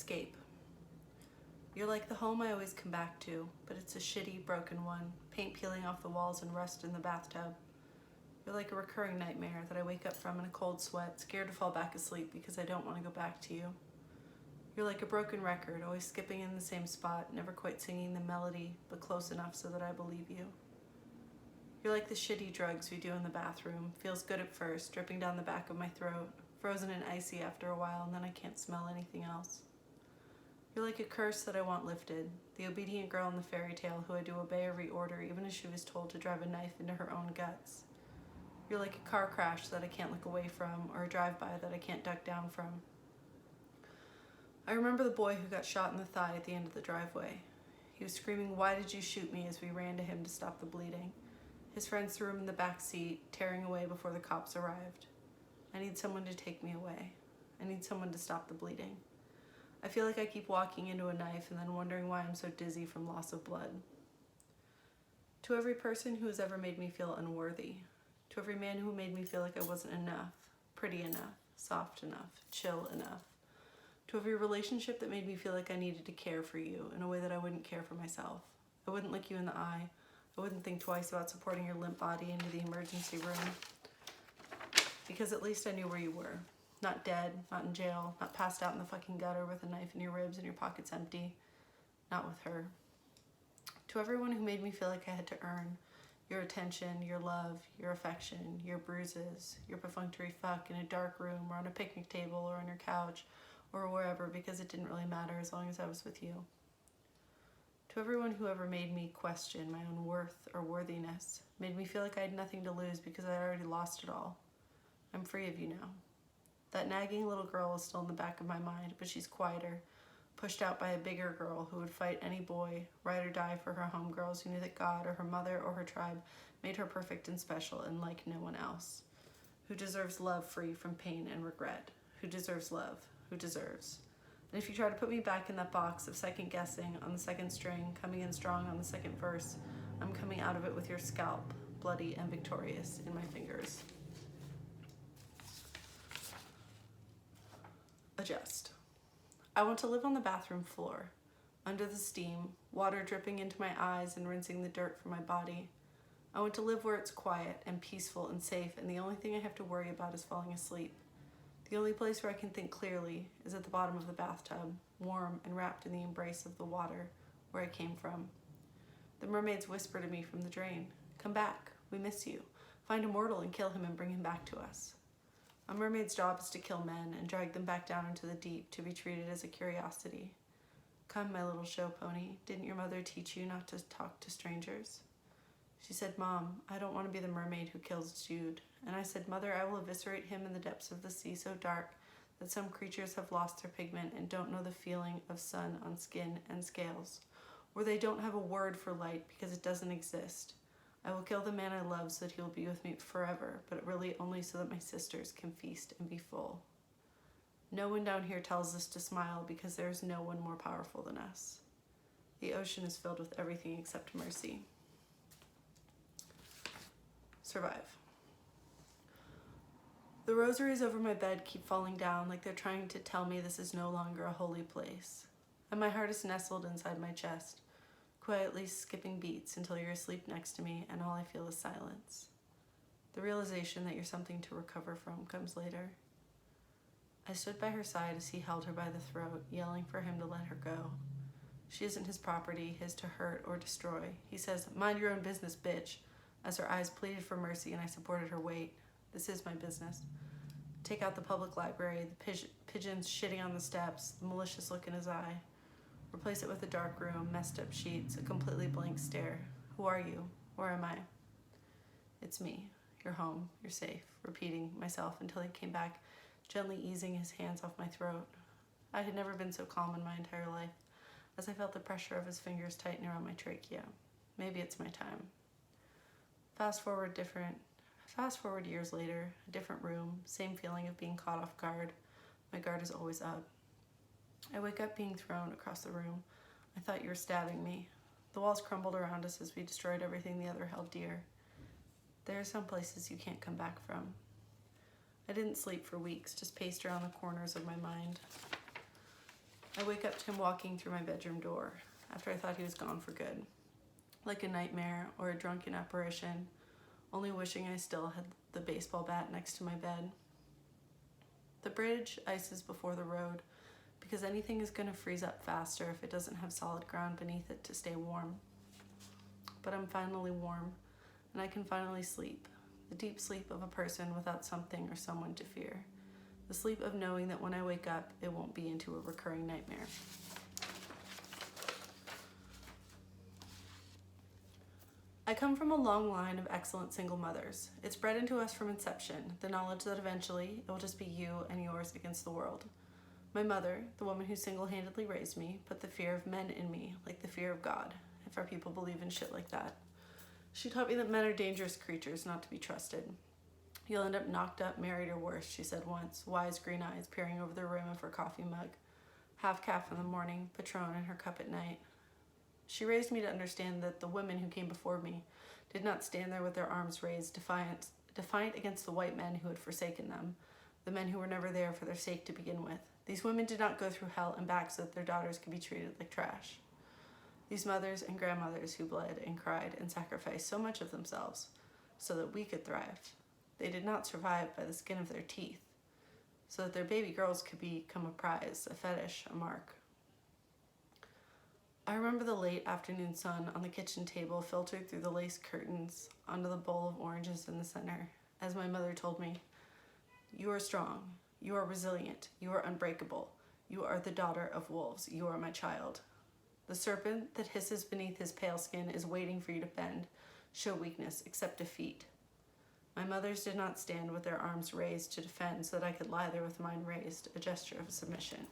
escape. You're like the home I always come back to, but it's a shitty, broken one, paint peeling off the walls and rust in the bathtub. You're like a recurring nightmare that I wake up from in a cold sweat, scared to fall back asleep because I don't want to go back to you. You're like a broken record, always skipping in the same spot, never quite singing the melody, but close enough so that I believe you. You're like the shitty drugs we do in the bathroom, feels good at first, dripping down the back of my throat, frozen and icy after a while, and then I can't smell anything else. You're like a curse that I want lifted, the obedient girl in the fairy tale who had to obey every order even as she was told to drive a knife into her own guts. You're like a car crash that I can't look away from, or a drive-by that I can't duck down from. I remember the boy who got shot in the thigh at the end of the driveway. He was screaming, "Why did you shoot me?" as we ran to him to stop the bleeding. His friends threw him in the back seat, tearing away before the cops arrived. I need someone to take me away. I need someone to stop the bleeding. I feel like I keep walking into a knife and then wondering why I'm so dizzy from loss of blood. To every person who has ever made me feel unworthy, to every man who made me feel like I wasn't enough, pretty enough, soft enough, chill enough, to every relationship that made me feel like I needed to care for you in a way that I wouldn't care for myself. I wouldn't look you in the eye. I wouldn't think twice about supporting your limp body into the emergency room, because at least I knew where you were. Not dead, not in jail, not passed out in the fucking gutter with a knife in your ribs and your pockets empty. Not with her. To everyone who made me feel like I had to earn your attention, your love, your affection, your bruises, your perfunctory fuck in a dark room or on a picnic table or on your couch or wherever, because it didn't really matter as long as I was with you. To everyone who ever made me question my own worth or worthiness, made me feel like I had nothing to lose because I already lost it all. I'm free of you now. That nagging little girl is still in the back of my mind, but she's quieter, pushed out by a bigger girl who would fight any boy, ride or die for her homegirls who knew that God or her mother or her tribe made her perfect and special and like no one else. Who deserves love free from pain and regret. Who deserves love. Who deserves. And if you try to put me back in that box of second guessing on the second string, coming in strong on the second verse, I'm coming out of it with your scalp, bloody and victorious, in my fingers. Adjust. I want to live on the bathroom floor, under the steam, water dripping into my eyes and rinsing the dirt from my body. I want to live where it's quiet and peaceful and safe, and the only thing I have to worry about is falling asleep. The only place where I can think clearly is at the bottom of the bathtub, warm and wrapped in the embrace of the water, where I came from. The mermaids whisper to me from the drain, "Come back, we miss you. Find a mortal and kill him and bring him back to us." A mermaid's job is to kill men and drag them back down into the deep to be treated as a curiosity. "Come, my little show pony, didn't your mother teach you not to talk to strangers?" She said, "Mom, I don't want to be the mermaid who kills Jude." And I said, "Mother, I will eviscerate him in the depths of the sea so dark that some creatures have lost their pigment and don't know the feeling of sun on skin and scales. Or they don't have a word for light because it doesn't exist. I will kill the man I love so that he will be with me forever, but really only so that my sisters can feast and be full. No one down here tells us to smile because there is no one more powerful than us. The ocean is filled with everything except mercy." Survive. The rosaries over my bed keep falling down like they're trying to tell me this is no longer a holy place. And my heart is nestled inside my chest, quietly skipping beats until you're asleep next to me and all I feel is silence. The realization that you're something to recover from comes later. I stood by her side as he held her by the throat, yelling for him to let her go. She isn't his property, his to hurt or destroy. He says, "Mind your own business, bitch," as her eyes pleaded for mercy and I supported her weight. This is my business. Take out the public library, the pigeons shitting on the steps, the malicious look in his eye. Replace it with a dark room, messed up sheets, a completely blank stare. Who are you? Where am I? It's me. You're home. You're safe. Repeating myself until he came back, gently easing his hands off my throat. I had never been so calm in my entire life, as I felt the pressure of his fingers tighten around my trachea. Maybe it's my time. Fast forward years later, a different room, same feeling of being caught off guard. My guard is always up. I wake up being thrown across the room. I thought you were stabbing me. The walls crumbled around us as we destroyed everything the other held dear. There are some places you can't come back from. I didn't sleep for weeks, just paced around the corners of my mind. I wake up to him walking through my bedroom door after I thought he was gone for good, like a nightmare or a drunken apparition, only wishing I still had the baseball bat next to my bed. The bridge ices before the road because anything is going to freeze up faster if it doesn't have solid ground beneath it to stay warm. But I'm finally warm, and I can finally sleep, the deep sleep of a person without something or someone to fear, the sleep of knowing that when I wake up, it won't be into a recurring nightmare. I come from a long line of excellent single mothers. It's bred into us from inception, the knowledge that eventually it will just be you and yours against the world. My mother, the woman who single-handedly raised me, put the fear of men in me, like the fear of God, if our people believe in shit like that. She taught me that men are dangerous creatures, not to be trusted. You'll end up knocked up, married, or worse, she said once, wise green eyes peering over the rim of her coffee mug. Half calf in the morning, Patron in her cup at night. She raised me to understand that the women who came before me did not stand there with their arms raised, defiant against the white men who had forsaken them, the men who were never there for their sake to begin with. These women did not go through hell and back so that their daughters could be treated like trash. These mothers and grandmothers who bled and cried and sacrificed so much of themselves so that we could thrive. They did not survive by the skin of their teeth, so that their baby girls could become a prize, a fetish, a mark. I remember the late afternoon sun on the kitchen table filtered through the lace curtains onto the bowl of oranges in the center, as my mother told me, "You are strong, you are resilient, you are unbreakable, you are the daughter of wolves, you are my child. The serpent that hisses beneath his pale skin is waiting for you to bend, show weakness, accept defeat." My mothers did not stand with their arms raised to defend so that I could lie there with mine raised, a gesture of submission.